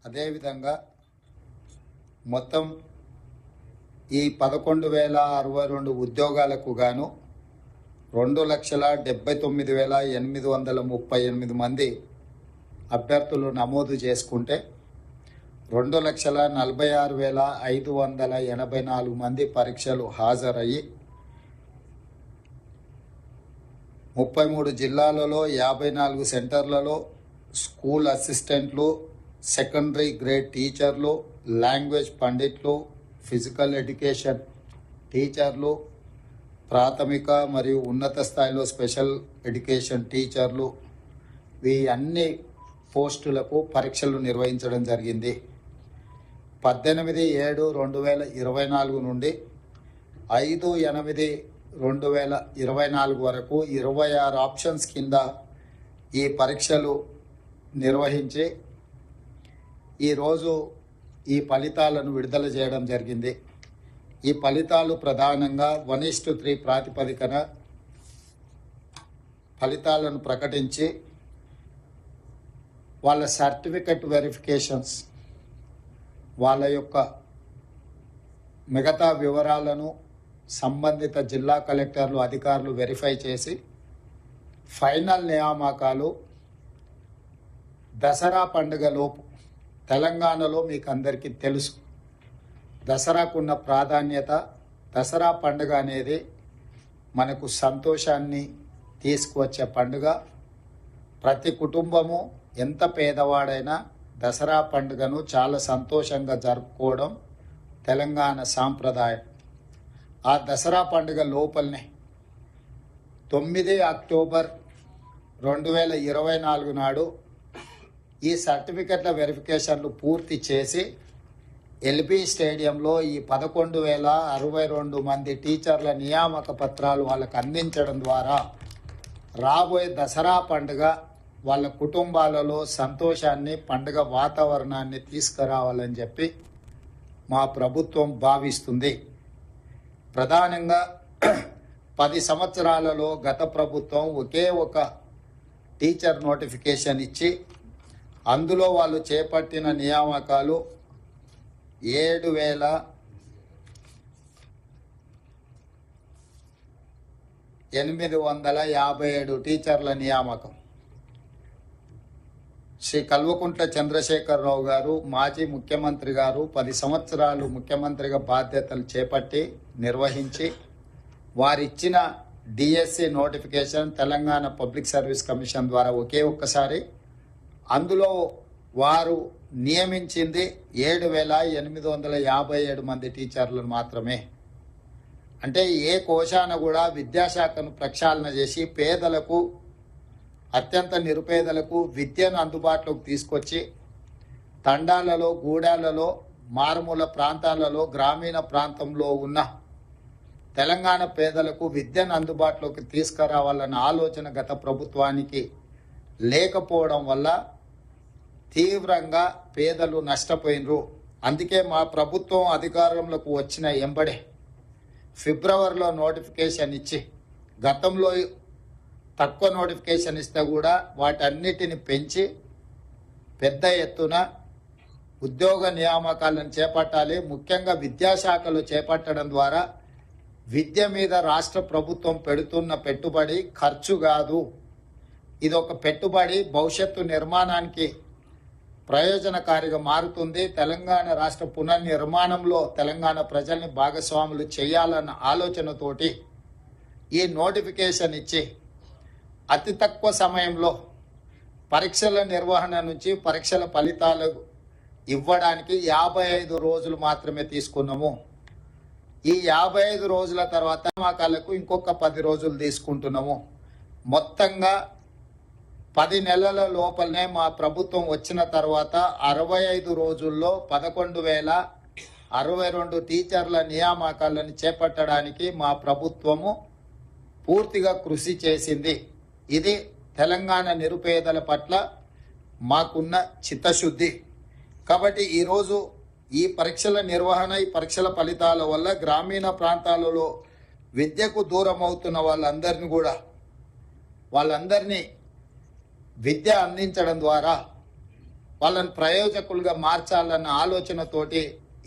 అదేవిధంగా మొత్తం ఈ 11,062 ఉద్యోగాలకు గాను 2,79,838 మంది అభ్యర్థులు నమోదు చేసుకుంటే 2,46,584 మంది పరీక్షలు హాజరయ్యి 33 జిల్లాలలో 54 సెంటర్లలో స్కూల్ అసిస్టెంట్లు, సెకండరీ గ్రేడ్ టీచర్లు, లాంగ్వేజ్ పండిట్లు, ఫిజికల్ ఎడ్యుకేషన్ టీచర్లు, ప్రాథమిక మరియు ఉన్నత స్థాయిలో స్పెషల్ ఎడ్యుకేషన్ టీచర్లు, ఈ అన్ని పోస్టులకు పరీక్షలు నిర్వహించడం జరిగింది. 18/7/2024 నుండి 5/8/2024 వరకు 26 ఆప్షన్స్ కింద ఈ పరీక్షలు నిర్వహించి ఈరోజు ఈ ఫలితాలను విడుదల చేయడం జరిగింది. ఈ ఫలితాలు ప్రధానంగా 1:3 ప్రాతిపదికన ఫలితాలను ప్రకటించి వాళ్ళ సర్టిఫికెట్ వెరిఫికేషన్స్, వాళ్ళ యొక్క మిగతా వివరాలను సంబంధిత జిల్లా కలెక్టర్లు, అధికారులు వెరిఫై చేసి ఫైనల్ నియామకాలు దసరా పండుగలోపు, తెలంగాణలో మీకు అందరికీ తెలుసు దసరాకున్న ప్రాధాన్యత. దసరా పండుగ అనేది మనకు సంతోషాన్ని తీసుకువచ్చే పండుగ. ప్రతి కుటుంబము ఎంత పేదవాడైనా దసరా పండుగను చాలా సంతోషంగా జరుపుకోవడం తెలంగాణ సాంప్రదాయం. ఆ దసరా పండుగ లోపలనే 9 అక్టోబర్ 2024 నాడు ఈ సర్టిఫికెట్ల వెరిఫికేషన్లు పూర్తి చేసి ఎల్బీ స్టేడియంలో ఈ 11,062 మంది టీచర్ల నియామక పత్రాలు వాళ్ళకు అందించడం ద్వారా రాబోయే దసరా పండుగ వాళ్ళ కుటుంబాలలో సంతోషాన్ని, పండుగ వాతావరణాన్ని తీసుకురావాలని చెప్పి మా ప్రభుత్వం భావిస్తుంది. ప్రధానంగా 10 సంవత్సరాలలో గత ప్రభుత్వం ఒకే ఒక టీచర్ నోటిఫికేషన్ ఇచ్చి అందులో వాళ్ళు చేపట్టిన నియామకాలు 7,857 టీచర్ల నియామకం. శ్రీ కల్వకుంట్ల చంద్రశేఖరరావు గారు, మాజీ ముఖ్యమంత్రి గారు 10 సంవత్సరాలు ముఖ్యమంత్రిగా బాధ్యతలు చేపట్టి నిర్వహించి వారిచ్చిన DSC notification Telangana public service commission ద్వారా ఒకే ఒక్కసారి, అందులో వారు నియమించింది 7,857 మంది టీచర్లను మాత్రమే. అంటే ఏ కోశాన కూడా విద్యాశాఖను ప్రక్షాళన చేసి పేదలకు, అత్యంత నిరుపేదలకు విద్యను అందుబాటులోకి తీసుకొచ్చి తండాలలో, గూడాలలో, మారుమూల ప్రాంతాలలో, గ్రామీణ ప్రాంతంలో ఉన్న తెలంగాణ పేదలకు విద్యను అందుబాటులోకి తీసుకురావాలన్న ఆలోచన గత ప్రభుత్వానికి లేకపోవడం వల్ల తీవ్రంగా పేదలు నష్టపోయినరు. అందుకే మా ప్రభుత్వం అధికారంలోకి వచ్చిన ఎంబడే ఫిబ్రవరిలో నోటిఫికేషన్ ఇచ్చి, గతంలో తక్కువ నోటిఫికేషన్ ఇస్తే కూడా వాటన్నిటిని పెంచి పెద్ద ఎత్తున ఉద్యోగ నియామకాలను చేపట్టాలి. ముఖ్యంగా విద్యాశాఖలో చేపట్టడం ద్వారా విద్య మీద రాష్ట్ర ప్రభుత్వం పెడుతున్న పెట్టుబడి ఖర్చు కాదు, ఇది ఒక పెట్టుబడి, భవిష్యత్తు నిర్మాణానికి ప్రయోజనకారిగా మారుతుంది. తెలంగాణ రాష్ట్ర పునర్నిర్మాణంలో తెలంగాణ ప్రజల్ని భాగస్వాములు చేయాలన్న ఆలోచనతోటి ఈ నోటిఫికేషన్ ఇచ్చి అతి తక్కువ సమయంలో పరీక్షల నిర్వహణ నుంచి పరీక్షల ఫలితాలు ఇవ్వడానికి 55 రోజులు మాత్రమే తీసుకున్నాము. ఈ 55 రోజుల తర్వాత నియామకాలకు ఇంకొక 10 రోజులు తీసుకుంటున్నాము. మొత్తంగా 10 నెలల లోపలనే మా ప్రభుత్వం వచ్చిన తర్వాత 65 రోజుల్లో 11,062 టీచర్ల నియామకాలను చేపట్టడానికి మా ప్రభుత్వము పూర్తిగా కృషి చేసింది. ఇది తెలంగాణ నిరుపేదల పట్ల మాకున్న చిత్తశుద్ధి. కాబట్టి ఈరోజు ఈ పరీక్షల నిర్వహణ, ఈ పరీక్షల ఫలితాల వల్ల గ్రామీణ ప్రాంతాలలో విద్యకు దూరం అవుతున్న వాళ్ళందరినీ విద్య అందించడం ద్వారా వాళ్ళని ప్రయోజకులుగా మార్చాలన్న ఆలోచనతోటి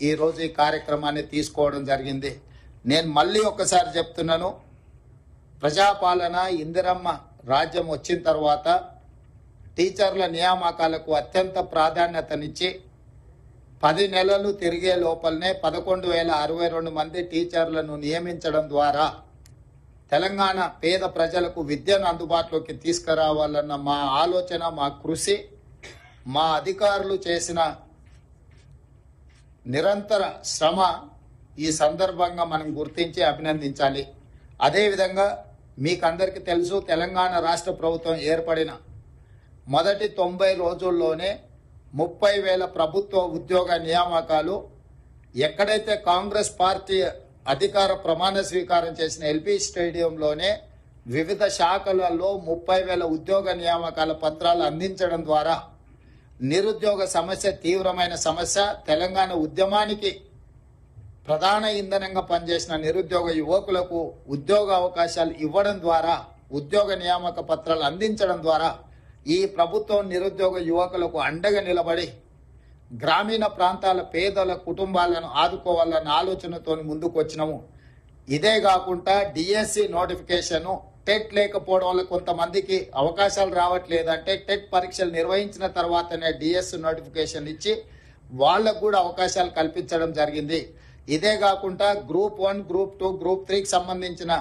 ఈరోజు ఈ కార్యక్రమాన్ని తీసుకోవడం జరిగింది. నేను మళ్ళీ ఒకసారి చెప్తున్నాను, ప్రజాపాలన ఇందిరమ్మ రాజ్యం వచ్చిన తర్వాత టీచర్ల నియామకాలకు అత్యంత ప్రాధాన్యతనిచ్చి 10 నెలలు తిరిగే లోపలనే 11,062 మంది టీచర్లను నియమించడం ద్వారా తెలంగాణ పేద ప్రజలకు విద్యను అందుబాటులోకి తీసుకురావాలన్న మా ఆలోచన, మా కృషి, మా అధికారులు చేసిన నిరంతర శ్రమ ఈ సందర్భంగా మనం గుర్తించి అభినందించాలి. అదేవిధంగా మీకందరికీ తెలుసు, తెలంగాణ రాష్ట్ర ప్రభుత్వం ఏర్పడిన మొదటి 90 రోజుల్లోనే 30,000 ప్రభుత్వ ఉద్యోగ నియామకాలు, ఎక్కడైతే కాంగ్రెస్ పార్టీ అధికార ప్రమాణ స్వీకారం చేసిన ఎల్పీ స్టేడియంలోనే వివిధ శాఖలలో 30,000 ఉద్యోగ నియామకాల పత్రాలు అందించడం ద్వారా నిరుద్యోగ సమస్య తీవ్రమైన సమస్య. తెలంగాణ ఉద్యమానికి ప్రధాన ఇంధనంగా పనిచేసిన నిరుద్యోగ యువకులకు ఉద్యోగ అవకాశాలు ఇవ్వడం ద్వారా, ఉద్యోగ నియామక పత్రాలు అందించడం ద్వారా ఈ ప్రభుత్వం నిరుద్యోగ యువకులకు అండగా నిలబడి గ్రామీణ ప్రాంతాల పేదల కుటుంబాలను ఆదుకోవాలన్న ఆలోచనతో ముందుకు వచ్చినాము. ఇదే కాకుండా డిఎస్సి నోటిఫికేషన్, టెట్ లేకపోవడం వల్ల కొంతమందికి అవకాశాలు రావట్లేదంటే టెట్ పరీక్షలు నిర్వహించిన తర్వాతనే డిఎస్ నోటిఫికేషన్ ఇచ్చి వాళ్ళకు కూడా అవకాశాలు కల్పించడం జరిగింది. ఇదే కాకుండా గ్రూప్ 1, గ్రూప్ 2, గ్రూప్ 3కి సంబంధించిన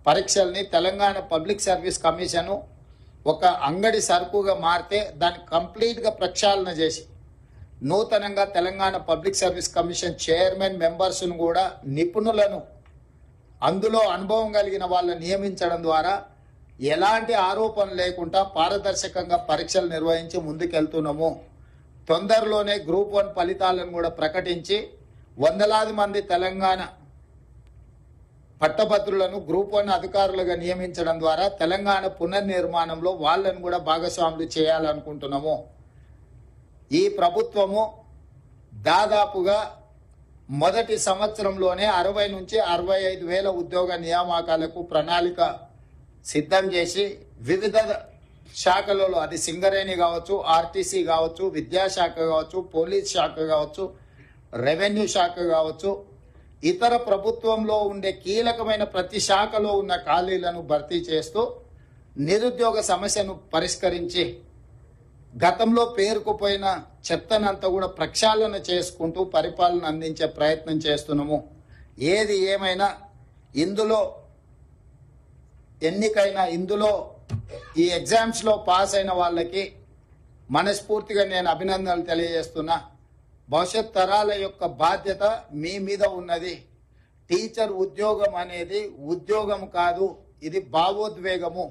పరీక్షల్ని తెలంగాణ పబ్లిక్ సర్వీస్ కమిషన్ ఒక అంగడి సరుకుగా మారితే దాన్ని కంప్లీట్గా ప్రక్షాళన చేసి నూతనంగా Telangana public service commission chairman మెంబర్స్ను కూడా నిపుణులను, అందులో అనుభవం కలిగిన వాళ్ళని నియమించడం ద్వారా ఎలాంటి ఆరోపణ లేకుండా పారదర్శకంగా పరీక్షలు నిర్వహించి ముందుకెళ్తున్నాము. తొందరలోనే గ్రూప్ 1 ఫలితాలను కూడా ప్రకటించి వందలాది మంది తెలంగాణ పట్టభద్రులను గ్రూప్ 1 అధికారులుగా నియమించడం ద్వారా తెలంగాణ పునర్నిర్మాణంలో వాళ్ళను కూడా భాగస్వాములు చేయాలనుకుంటున్నాము. ఈ ప్రభుత్వము దాదాపుగా మొదటి సంవత్సరంలోనే 60 నుంచి 65 వేల ఉద్యోగ నియామకాలకు ప్రణాళిక సిద్ధం చేసి వివిధ శాఖలలో, అది సింగరేణి కావచ్చు, ఆర్టీసీ కావచ్చు, విద్యాశాఖ కావచ్చు, పోలీస్ శాఖ కావచ్చు, రెవెన్యూ శాఖ కావచ్చు, ఇతర ప్రభుత్వంలో ఉండే కీలకమైన ప్రతి శాఖలో ఉన్న ఖాళీలను భర్తీ చేస్తూ నిరుద్యోగ సమస్యను పరిష్కరించి గతంలో పేరుకుపోయిన చెత్తనంతా కూడా ప్రక్షాళన చేసుకుంటూ పరిపాలన అందించే ప్రయత్నం చేస్తున్నాము. ఏది ఏమైనా ఇందులో ఈ ఎగ్జామ్స్లో పాస్ అయిన వాళ్ళకి మనస్ఫూర్తిగా నేను అభినందనలు తెలియజేస్తున్నా. భవిష్యత్ తరాల యొక్క బాధ్యత మీ మీద ఉన్నది. టీచర్ ఉద్యోగం అనేది ఉద్యోగం కాదు, ఇది భావోద్వేగము.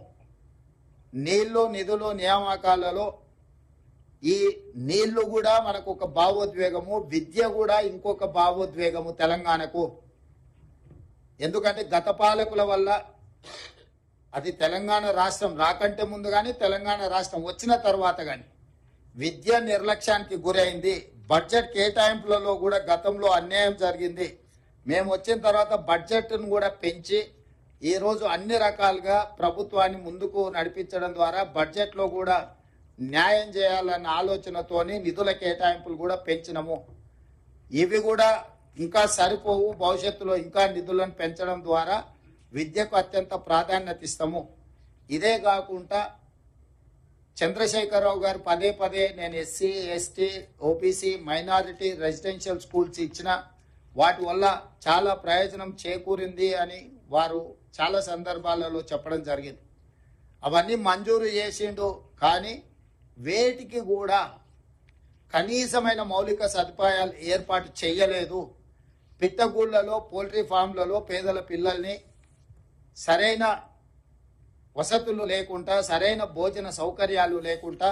నీళ్లు, నిధులు, నియామకాలలో ఈ నీళ్లు కూడా మనకు ఒక భావోద్వేగము, విద్య కూడా ఇంకొక భావోద్వేగము తెలంగాణకు. ఎందుకంటే గత పాలకుల వల్ల, అది తెలంగాణ రాష్ట్రం రాకంటే ముందు కానీ తెలంగాణ రాష్ట్రం వచ్చిన తర్వాత కానీ విద్య నిర్లక్ష్యానికి గురైంది. బడ్జెట్ కేటాయింపులలో కూడా గతంలో అన్యాయం జరిగింది. మేము వచ్చిన తర్వాత బడ్జెట్ను కూడా పెంచి ఈరోజు అన్ని రకాలుగా ప్రభుత్వాన్ని ముందుకు నడిపించడం ద్వారా బడ్జెట్లో కూడా న్యాయం చేయాలన్న ఆలోచనతోని నిధుల కేటాయింపులు కూడా పెంచినము. ఇవి కూడా ఇంకా సరిపోవు, భవిష్యత్తులో ఇంకా నిధులను పెంచడం ద్వారా విద్యకు అత్యంత ప్రాధాన్యత ఇస్తాము. ఇదే కాకుండా చంద్రశేఖరరావు గారు పదే పదే నేను SC, ST, OBC, minority residential schools ఇచ్చిన వాటి వల్ల చాలా ప్రయోజనం చేకూరింది అని వారు చాలా సందర్భాలలో చెప్పడం జరిగింది. అవన్నీ మంజూరు చేసిండు, కానీ వేటికి కూడా కనీసమైన మౌలిక సదుపాయాలు ఏర్పాటు చేయలేదు. పిట్టగూళ్ళలో, పోల్ట్రీ ఫామ్లలో పేదల పిల్లల్ని సరైన వసతులు లేకుండా, సరైన భోజన సౌకర్యాలు లేకుండా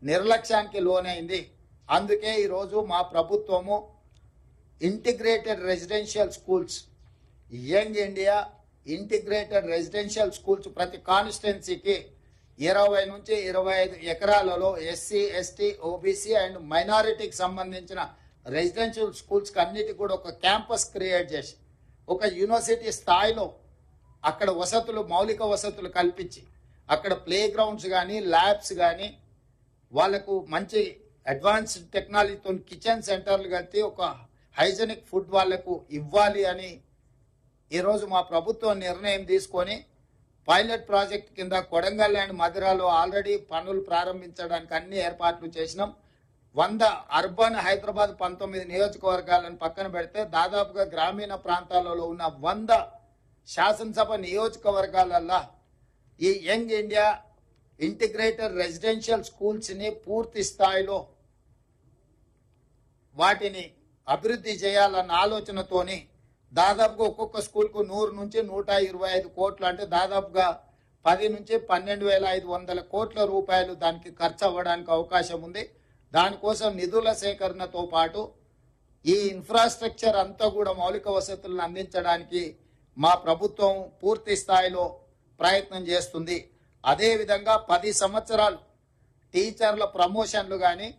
నిర్లక్ష్యానికి లోనైంది. అందుకే ఈరోజు మా ప్రభుత్వము integrated residential schools, young India integrated residential schools ప్రతి కాన్స్టిట్యున్సీకి 20 నుంచి 25 ఎకరాలలో ఎస్సీ, ఎస్టీ, ఓబీసీ అండ్ మైనారిటీకి సంబంధించిన రెసిడెన్షియల్ స్కూల్స్ అన్నిటి కూడా ఒక క్యాంపస్ క్రియేట్ చేసి ఒక యూనివర్సిటీ స్థాయిలో అక్కడ వసతులు, మౌలిక వసతులు కల్పించి అక్కడ ప్లే గ్రౌండ్స్ కానీ, ల్యాబ్స్ కానీ, వాళ్లకు మంచి అడ్వాన్స్డ్ టెక్నాలజీతో కిచెన్ సెంటర్లు కట్టి ఒక హైజెనిక్ ఫుడ్ వాళ్లకు ఇవ్వాలి అని ఈరోజు మా ప్రభుత్వం నిర్ణయం తీసుకొని పైలట్ ప్రాజెక్ట్ కింద కొడంగల్ అండ్ మధురాలో ఆల్రెడీ పనులు ప్రారంభించడానికి అన్ని ఏర్పాట్లు చేసినాం. 100 అర్బన్ హైదరాబాద్ 19 నియోజకవర్గాలను పక్కన పెడితే దాదాపుగా గ్రామీణ ప్రాంతాలలో ఉన్న 100 శాసనసభ నియోజకవర్గాలల్లో ఈ young India integrated residential schools ని పూర్తి స్థాయిలో వాటిని అభివృద్ధి చేయాలన్న ఆలోచనతోని దాదాపుగా ఒక్కొక్క స్కూల్కు 100 నుంచి 125 కోట్లు, అంటే దాదాపుగా 10 నుంచి 12,500 కోట్ల రూపాయలు దానికి ఖర్చు అవ్వడానికి అవకాశం ఉంది. దానికోసం నిధుల సేకరణతో పాటు ఈ ఇన్ఫ్రాస్ట్రక్చర్ అంతా కూడా మౌలిక వసతులను అందించడానికి మా ప్రభుత్వం పూర్తి స్థాయిలో ప్రయత్నం చేస్తుంది. అదేవిధంగా 10 సంవత్సరాలు టీచర్ల ప్రమోషన్లు కానీ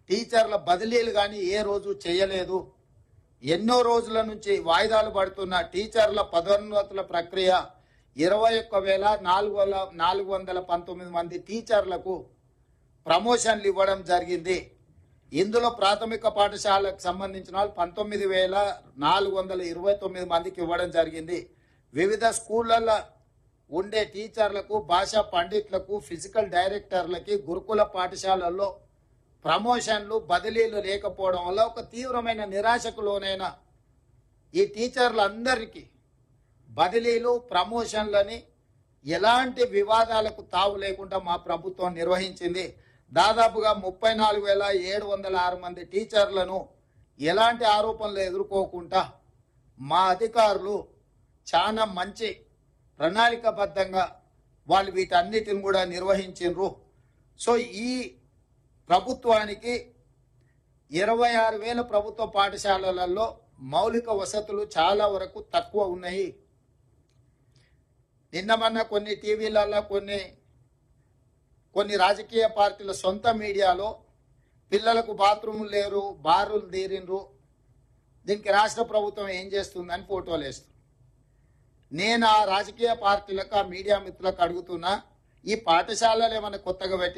టీచర్ల బదిలీలు కానీ ఏ రోజు చేయలేదు. ఎన్నో రోజుల నుంచి వాయిదాలు పడుతున్న టీచర్ల పదోన్నతుల ప్రక్రియ 21,419 మంది టీచర్లకు ప్రమోషన్లు ఇవ్వడం జరిగింది. ఇందులో ప్రాథమిక పాఠశాలకు సంబంధించిన వాళ్ళు 19,429 మందికి ఇవ్వడం జరిగింది. వివిధ స్కూళ్లలో ఉండే టీచర్లకు, భాషా పండిట్లకు, ఫిజికల్ డైరెక్టర్లకి గురుకుల పాఠశాలల్లో ప్రమోషన్లు బదిలీలు లేకపోవడం వల్ల ఒక తీవ్రమైన నిరాశకు లోనైన ఈ టీచర్లందరికీ బదిలీలు, ప్రమోషన్లని ఎలాంటి వివాదాలకు తావు లేకుండా మా ప్రభుత్వం నిర్వహించింది. దాదాపుగా 34,706 మంది టీచర్లను ఎలాంటి ఆరోపణలు ఎదుర్కోకుండా మా అధికారులు చాలా మంచి ప్రణాళికబద్ధంగా వాళ్ళు వీటన్నిటిని కూడా నిర్వహించారు. సో ఈ ప్రభుత్వానికి 26,000 ప్రభుత్వ పాఠశాలలలో మౌలిక వసతులు చాలా వరకు తక్కువ ఉన్నాయి. నిన్న మొన్న కొన్ని టీవీలలో కొన్ని రాజకీయ పార్టీల సొంత మీడియాలో పిల్లలకు బాత్రూములు లేరు, బారులు తీరిండ్రు, దీనికి రాష్ట్ర ప్రభుత్వం ఏం చేస్తుందని ఫోటోలు వేస్తుంది. నేను ఆ రాజకీయ పార్టీలకు, ఆ మీడియా మిత్రులకు అడుగుతున్నా, ఈ పాఠశాలలు ఏమైనా కొత్తగా పెట్టిన